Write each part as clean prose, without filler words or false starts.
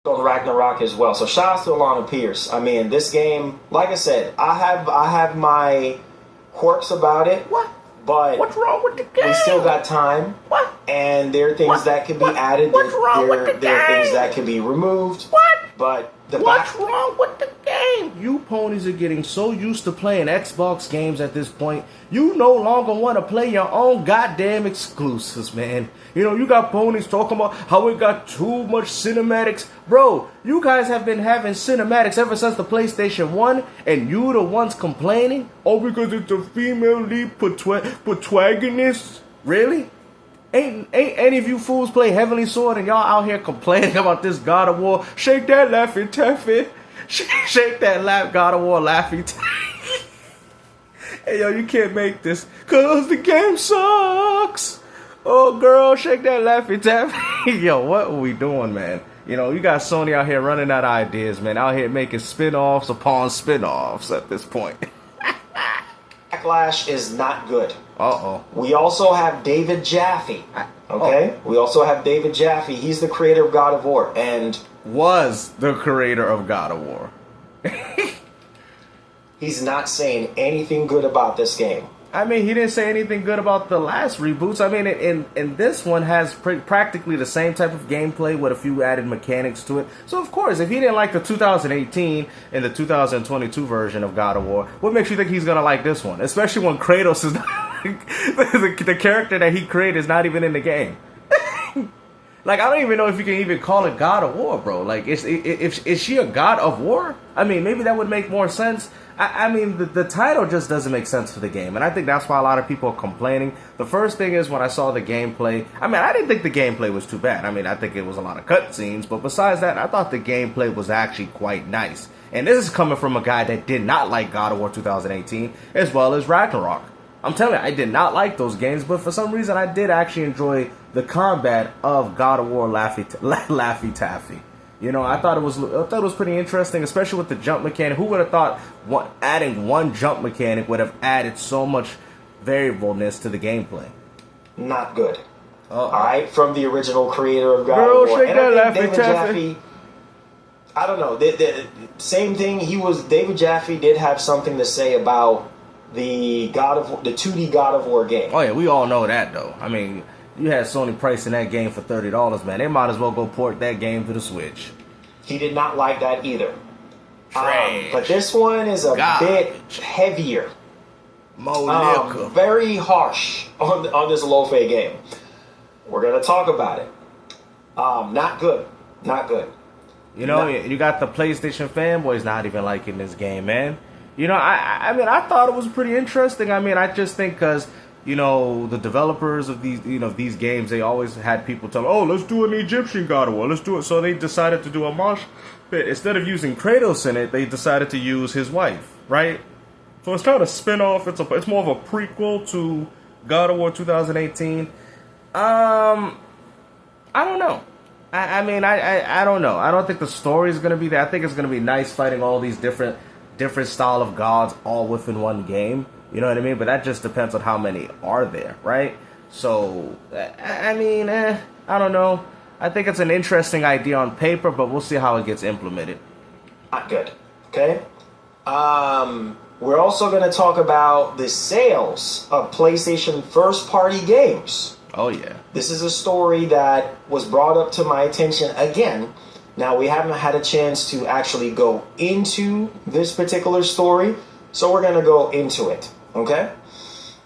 on Ragnarok as well. So shout out to Alana Pierce. I mean, this game, like I said, I have my quirks about it. What? But what's wrong with the game? We still got time. What? And there are things that can be added. What's wrong with the game? There are things that can be removed. What? But what's wrong with the game? You ponies are getting so used to playing Xbox games at this point, you no longer want to play your own goddamn exclusives, man. You know, you got ponies talking about how it got too much cinematics. Bro, you guys have been having cinematics ever since the PlayStation 1, and you the ones complaining? Oh, because it's a female lead protagonist? Really? Ain't any of you fools play Heavenly Sword and y'all out here complaining about this God of War? Shake that Laffy Taffy. Shake that God of War Laffy Taffy. Hey, yo, you can't make this because the game sucks. Oh, girl, shake that Laffy Taffy. Yo, what are we doing, man? You know, you got Sony out here running out of ideas, man. Out here making spin-offs upon spin-offs at this point. BACKLASH is not good. Uh-oh. We also have David Jaffe. Okay? Oh. We also have David Jaffe. He's the creator of God of War. And was the creator of God of War. He's not saying anything good about this game. I mean, he didn't say anything good about the last reboots. I mean, and this one has practically the same type of gameplay with a few added mechanics to it. So, of course, if he didn't like the 2018 and the 2022 version of God of War, what makes you think he's going to like this one? Especially when Kratos is not, the character that he created is not even in the game. Like, I don't even know if you can even call it God of War, bro. Like, is she a God of War? I mean, maybe that would make more sense. I mean, the title just doesn't make sense for the game, and I think that's why a lot of people are complaining. The first thing is when I saw the gameplay, I mean, I didn't think the gameplay was too bad. I mean, I think it was a lot of cutscenes, but besides that, I thought the gameplay was actually quite nice. And this is coming from a guy that did not like God of War 2018, as well as Ragnarok. I'm telling you, I did not like those games, but for some reason, I did actually enjoy the combat of God of War Laffy Taffy. You know, I thought it was pretty interesting, especially with the jump mechanic. Who would have thought adding one jump mechanic would have added so much variableness to the gameplay? Not good. All right, from the original creator of God of War. Shake and that I think David Jaffe, I don't know. The same thing. David Jaffe did have something to say about the 2D God of War game. Oh yeah, we all know that though. I mean, you had Sony pricing that game for $30, man. They might as well go port that game to the Switch. He did not like that either. But this one is a bit heavier. More very harsh on this Laufey game. We're going to talk about it. Not good. Not good. You know, you got the PlayStation fanboys not even liking this game, man. You know, I mean, I thought it was pretty interesting. I mean, I just think because, you know, the developers of these games, they always had people tell them, oh, let's do an Egyptian God of War, let's do it. So they decided to do a mosh pit. Instead of using Kratos in it, they decided to use his wife, right? So it's kind of a spin-off. It's more of a prequel to God of War 2018. I don't know. I mean, I don't know. I don't think the story is going to be there. I think it's going to be nice fighting all these different style of gods all within one game. You know what I mean? But that just depends on how many are there, right? So, I mean, I don't know. I think it's an interesting idea on paper, but we'll see how it gets implemented. Not good. Okay? We're also going to talk about the sales of PlayStation first-party games. Oh, yeah. This is a story that was brought up to my attention again. Now, we haven't had a chance to actually go into this particular story, so we're going to go into it, okay?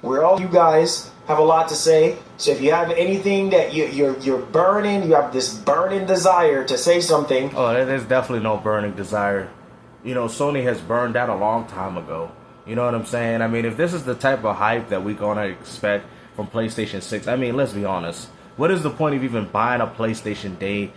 You guys have a lot to say, so if you have anything that you're burning, you have this burning desire to say something. Oh, there's definitely no burning desire. You know, Sony has burned out a long time ago. You know what I'm saying? I mean, if this is the type of hype that we're going to expect from PlayStation 6, I mean, let's be honest. What is the point of even buying a PlayStation day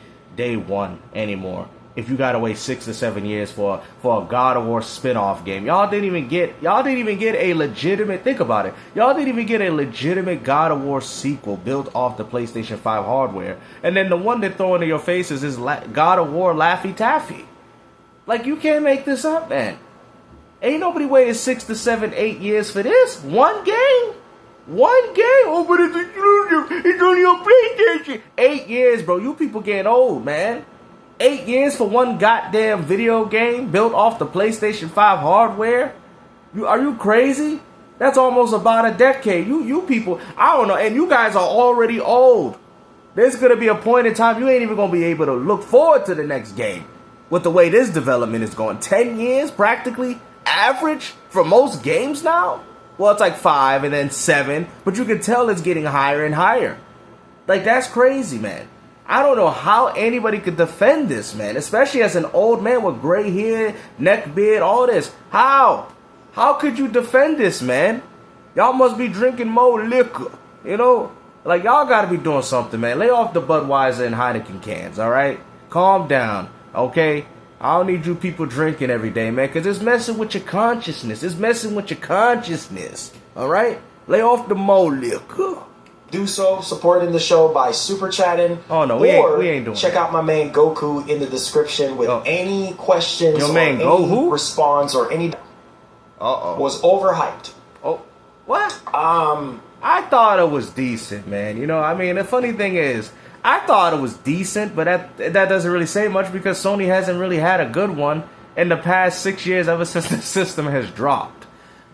one anymore if you gotta wait 6 to 7 years for a God of War spin-off game? Y'all didn't even get a legitimate, think about it, y'all didn't even get a legitimate God of War sequel built off the PlayStation 5 hardware, and then the one they're throwing in your faces is God of War Laffy Taffy. Like, you can't make this up, man. Ain't nobody waited 6 to 7, 8 years for this one game. Oh, but it's only on PlayStation. 8 years, bro. You people getting old, man. 8 years for one goddamn video game built off the PlayStation 5 hardware? Are you crazy? That's almost about a decade. You people, I don't know, and you guys are already old. There's going to be a point in time you ain't even going to be able to look forward to the next game with the way this development is going. 10 years practically average for most games now? Well, it's like 5 and then 7, but you can tell it's getting higher and higher. Like, that's crazy, man. I don't know how anybody could defend this, man, especially as an old man with gray hair, neck beard, all this. How? How could you defend this, man? Y'all must be drinking more liquor, you know? Like, y'all gotta be doing something, man. Lay off the Budweiser and Heineken cans, alright? Calm down, okay? I don't need you people drinking every day, man, because it's messing with your consciousness. It's messing with your consciousness, alright? Lay off the more liquor. Do so, supporting the show by super chatting. Oh, no, we ain't doing check that. out my man Goku in the description with any questions Your or man any Goku? response or any... Was overhyped. Oh, what? I thought it was decent, man. You know, I mean, the funny thing is, I thought it was decent, but that doesn't really say much because Sony hasn't really had a good one in the past 6 years ever since the system has dropped.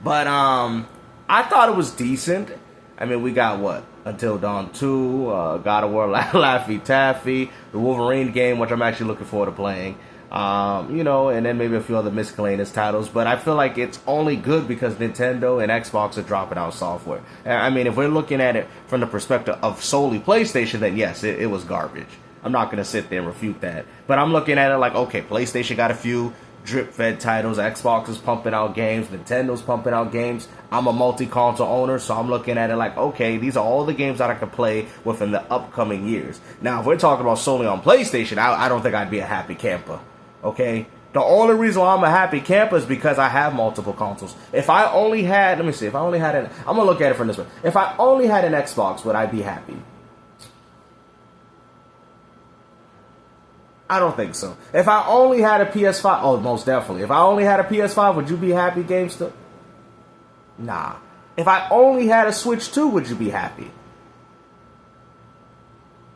But I thought it was decent. I mean, we got what? Until Dawn 2, God of War, Laufey Taffy, the Wolverine game, which I'm actually looking forward to playing. You know, and then maybe a few other miscellaneous titles, but I feel like it's only good because Nintendo and Xbox are dropping out software. I mean, if we're looking at it from the perspective of solely PlayStation, then yes, it was garbage. I'm not going to sit there and refute that. But I'm looking at it like, okay, PlayStation got a few drip-fed titles, Xbox is pumping out games, Nintendo's pumping out games. I'm a multi-console owner, so I'm looking at it like, okay, these are all the games that I can play within the upcoming years. Now, if we're talking about solely on PlayStation, I don't think I'd be a happy camper. Okay, the only reason why I'm a happy camper is because I have multiple consoles. If I only had, let me see, if I only had an, I'm gonna look at it from this way. If I only had an Xbox, would I be happy? I don't think so. If I only had a PS5, oh, most definitely. If I only had a PS5, would you be happy, GameStop? Nah. If I only had a Switch 2, would you be happy?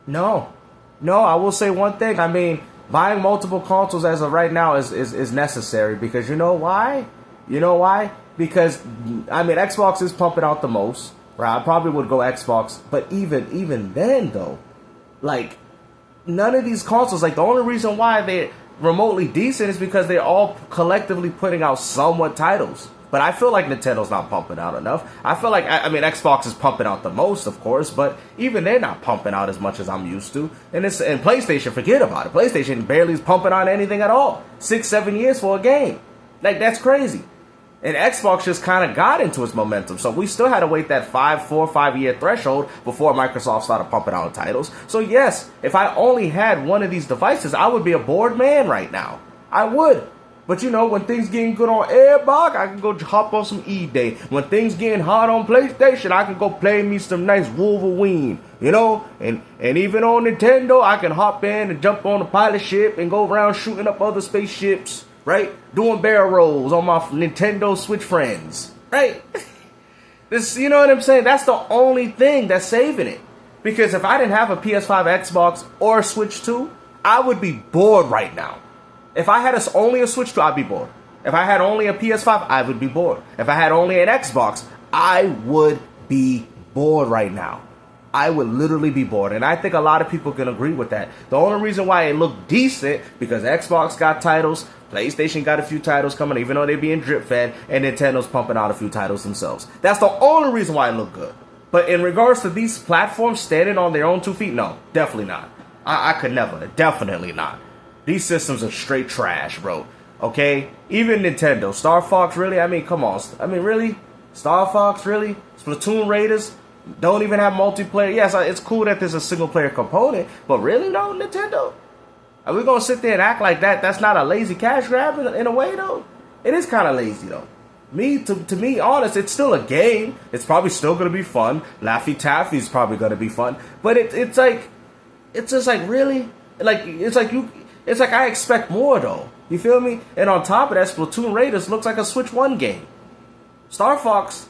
No. No, I will say one thing. I mean, buying multiple consoles as of right now is necessary because you know why? You know why? Because, I mean, Xbox is pumping out the most, right? I probably would go Xbox, but even then, though, like, none of these consoles, like, the only reason why they're remotely decent is because they're all collectively putting out somewhat titles. But I feel like Nintendo's not pumping out enough. I feel like, I mean, Xbox is pumping out the most, of course, but even they're not pumping out as much as I'm used to. And PlayStation, forget about it. PlayStation barely is pumping out anything at all. 6-7 years for a game. Like, that's crazy. And Xbox just kind of got into its momentum. So we still had to wait that 4 or 5 year threshold before Microsoft started pumping out titles. So yes, if I only had one of these devices, I would be a bored man right now. I would. But you know, when things getting good on Xbox, I can go hop on some E-Day. When things getting hot on PlayStation, I can go play me some nice Wolverine. You know? And even on Nintendo, I can hop in and jump on a pilot ship and go around shooting up other spaceships. Right? Doing barrel rolls on my Nintendo Switch friends. Right? This, you know what I'm saying? That's the only thing that's saving it. Because if I didn't have a PS5, Xbox, or Switch 2, I would be bored right now. If I had only a Switch 2, I'd be bored. If I had only a PS5, I would be bored. If I had only an Xbox, I would be bored right now. I would literally be bored. And I think a lot of people can agree with that. The only reason why it looked decent, because Xbox got titles, PlayStation got a few titles coming, even though they're being drip-fed, and Nintendo's pumping out a few titles themselves. That's the only reason why it looked good. But in regards to these platforms standing on their own 2 feet, no, definitely not. I could never. Definitely not. These systems are straight trash, bro. Okay? Even Nintendo. Star Fox, really? I mean, come on. I mean, really? Star Fox, really? Splatoon Raiders don't even have multiplayer. Yes, it's cool that there's a single-player component, but really, though, Nintendo? Are we going to sit there and act like that? That's not a lazy cash grab in a way, though? It is kind of lazy, though. To me, honest, it's still a game. It's probably still going to be fun. Laffy Taffy is probably going to be fun. But it's just like, really? It's like I expect more, though. You feel me? And on top of that, Splatoon Raiders looks like a Switch 1 game. Star Fox,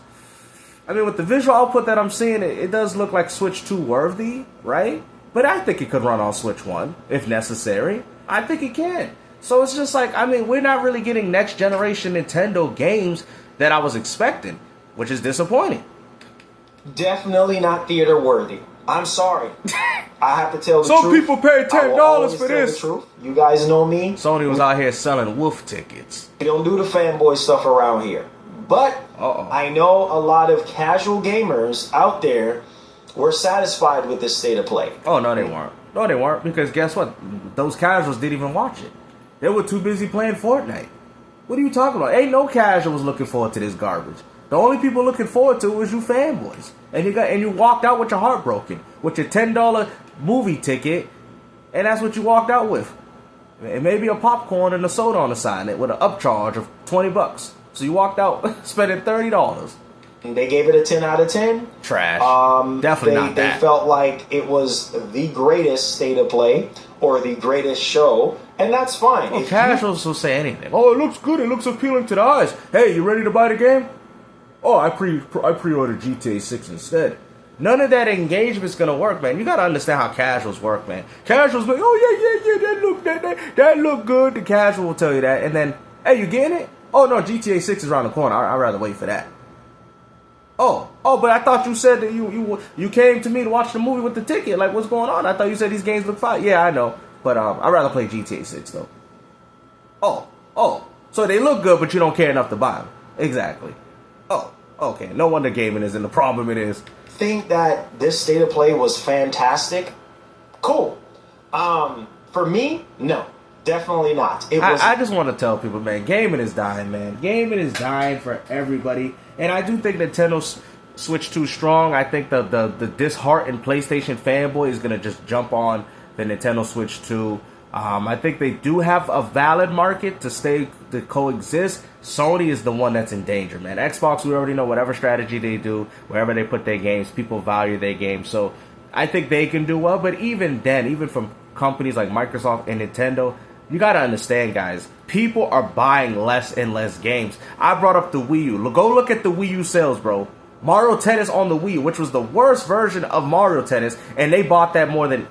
I mean, with the visual output that I'm seeing, it does look like Switch 2 worthy, right? But I think it could run on Switch 1, if necessary. I think it can. So it's just like, I mean, we're not really getting next generation Nintendo games that I was expecting, which is disappointing. Definitely not theater worthy. I'm sorry. I have to tell the truth. Some people pay $10 for this. The truth. You guys know me. Sony was out here selling wolf tickets. We don't do the fanboy stuff around here. But I know a lot of casual gamers out there were satisfied with this state of play. Oh, no, they weren't. No, they weren't. Because guess what? Those casuals didn't even watch it. They were too busy playing Fortnite. What are you talking about? Ain't no casuals looking forward to this garbage. The only people looking forward to it was you fanboys. And you walked out with your heart broken. With your $10 movie ticket. And that's what you walked out with. And maybe a popcorn and a soda on the side with an upcharge of $20. So you walked out spending $30. They gave it a 10 out of 10. Trash. Definitely not that. They felt like it was the greatest state of play or the greatest show, and that's fine. Well, casuals will say anything. Oh, it looks good. It looks appealing to the eyes. Hey, you ready to buy the game? Oh, I pre-ordered GTA 6 instead. None of that engagement's gonna work, man. You gotta understand how casuals work, man. Casuals like, oh yeah, that look good. The casual will tell you that, and then, hey, you getting it? Oh no, GTA 6 is around the corner. I'd rather wait for that. Oh, but I thought you said that you came to me to watch the movie with the ticket. Like, what's going on? I thought you said these games look fine. Yeah, I know, but I'd rather play GTA 6 though. Oh, so they look good, but you don't care enough to buy them. Exactly. Oh, okay. No wonder gaming isn't the problem it is. Think that this state of play was fantastic? Cool. For me, no. Definitely not. I just want to tell people, man, gaming is dying, man. Gaming is dying for everybody. And I do think Nintendo switched too strong. I think the disheartened PlayStation fanboy is going to just jump on the Nintendo Switch 2. I think they do have a valid market to coexist. Sony is the one that's in danger, man. Xbox, we already know whatever strategy they do, wherever they put their games, people value their games. So I think they can do well. But even then, even from companies like Microsoft and Nintendo, you gotta understand, guys, people are buying less and less games. I brought up the Wii U. Go look at the Wii U sales, bro. Mario Tennis on the Wii U, which was the worst version of Mario Tennis, and they bought that more than,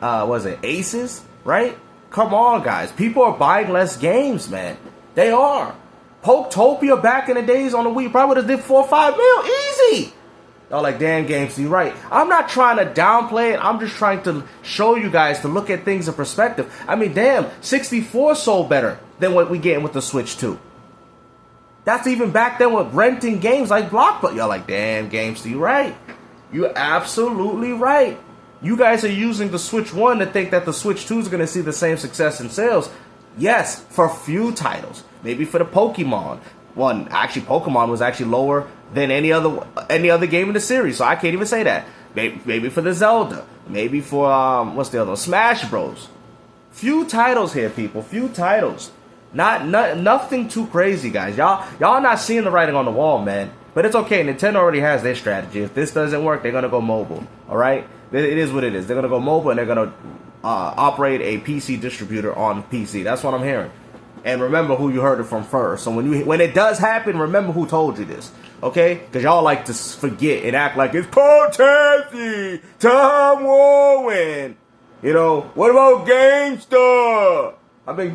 Aces, right? Come on, guys. People are buying less games, man. They are. Poketopia back in the days on the Wii probably would have did 4 or 5 mil. Easy. Y'all like, damn, games, you're right. I'm not trying to downplay it. I'm just trying to show you guys to look at things in perspective. I mean, damn, 64 sold better than what we getting with the Switch 2. That's even back then with renting games like Blockbuster. Y'all like, damn, games, you're right. You're absolutely right. You guys are using the Switch 1 to think that the Switch 2 is going to see the same success in sales. Yes, for few titles. Maybe for the Pokemon one. Actually, Pokemon was actually lower than any other game in the series, so I can't even say that. Maybe for the Zelda. Maybe for, what's the other one? Smash Bros. Few titles here, people. Few titles. Nothing too crazy, guys. Y'all not seeing the writing on the wall, man. But it's okay. Nintendo already has their strategy. If this doesn't work, they're going to go mobile. All right? It is what it is. They're going to go mobile, and they're going to operate a PC distributor on PC. That's what I'm hearing. And remember who you heard it from first. So when it does happen, remember who told you this. Okay? Because y'all like to forget and act like it's Potenti, Tom Warren. You know, what about GameStop? I've been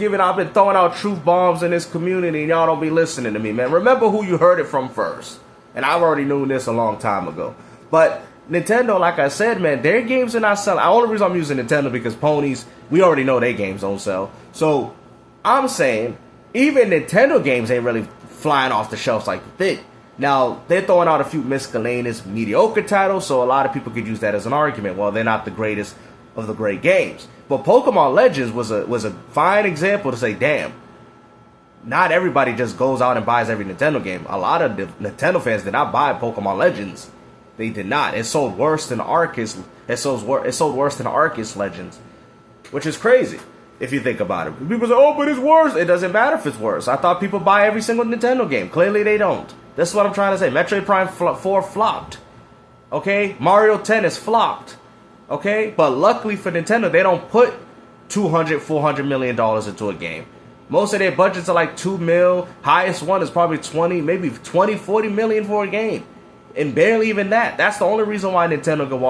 throwing out truth bombs in this community, and y'all don't be listening to me, man. Remember who you heard it from first. And I already knew this a long time ago. But Nintendo, like I said, man, their games are not selling. The only reason I'm using Nintendo because ponies, we already know their games don't sell. So I'm saying even Nintendo games ain't really flying off the shelves like you think. Now, they're throwing out a few miscellaneous, mediocre titles, so a lot of people could use that as an argument. Well, they're not the greatest of the great games. But Pokemon Legends was a fine example to say, damn, not everybody just goes out and buys every Nintendo game. A lot of the Nintendo fans did not buy Pokemon Legends. They did not. It sold worse than Arceus. It sold worse than Arceus Legends, which is crazy if you think about it. People say, "Oh, but it's worse." It doesn't matter if it's worse. I thought people buy every single Nintendo game. Clearly, they don't. That's what I'm trying to say. Metroid Prime 4 flopped. Okay, Mario Tennis flopped. Okay, but luckily for Nintendo, they don't put $200-400 million into a game. Most of their budgets are like $2 million. Highest one is probably 20, maybe 20, 40 million for a game. And barely even that. That's the only reason why Nintendo can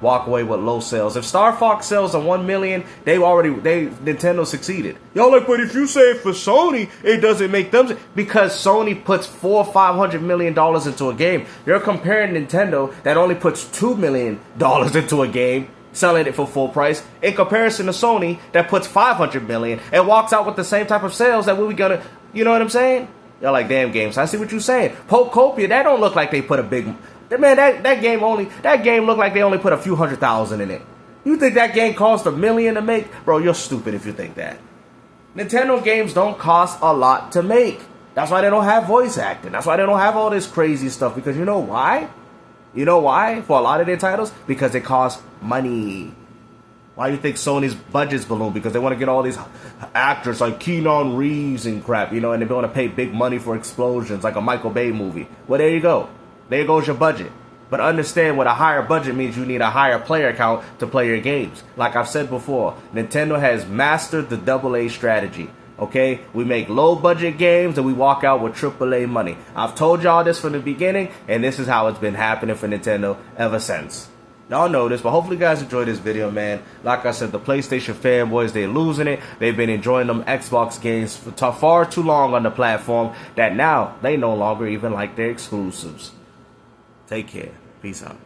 walk away with low sales. If Star Fox sells at 1 million, Nintendo succeeded. Y'all like, but if you say it for Sony, it doesn't make them, because Sony puts $400-500 million into a game. You're comparing Nintendo that only puts $2 million into a game, selling it for full price, in comparison to Sony that puts $500 million and walks out with the same type of sales that we gonna, you know what I'm saying? Y'all like, damn games. I see what you're saying. Pokopia, that don't look like they put a big, man. That game looked like they only put a few $100,000 in it. You think that game cost $1 million to make, bro? You're stupid if you think that. Nintendo games don't cost a lot to make. That's why they don't have voice acting. That's why they don't have all this crazy stuff. Because you know why? You know why? For a lot of their titles, because it costs money. Why do you think Sony's budgets balloon? Because they want to get all these actors like Keanu Reeves and crap, you know, and they want to pay big money for explosions like a Michael Bay movie. Well, there you go. There goes your budget. But understand what a higher budget means. You need a higher player count to play your games. Like I've said before, Nintendo has mastered the AA strategy. Okay? We make low budget games and we walk out with AAA money. I've told y'all this from the beginning, and this is how it's been happening for Nintendo ever since. Y'all know this, but hopefully you guys enjoyed this video, man. Like I said, the PlayStation fanboys, they're losing it. They've been enjoying them Xbox games for far too long on the platform that now they no longer even like their exclusives. Take care. Peace out.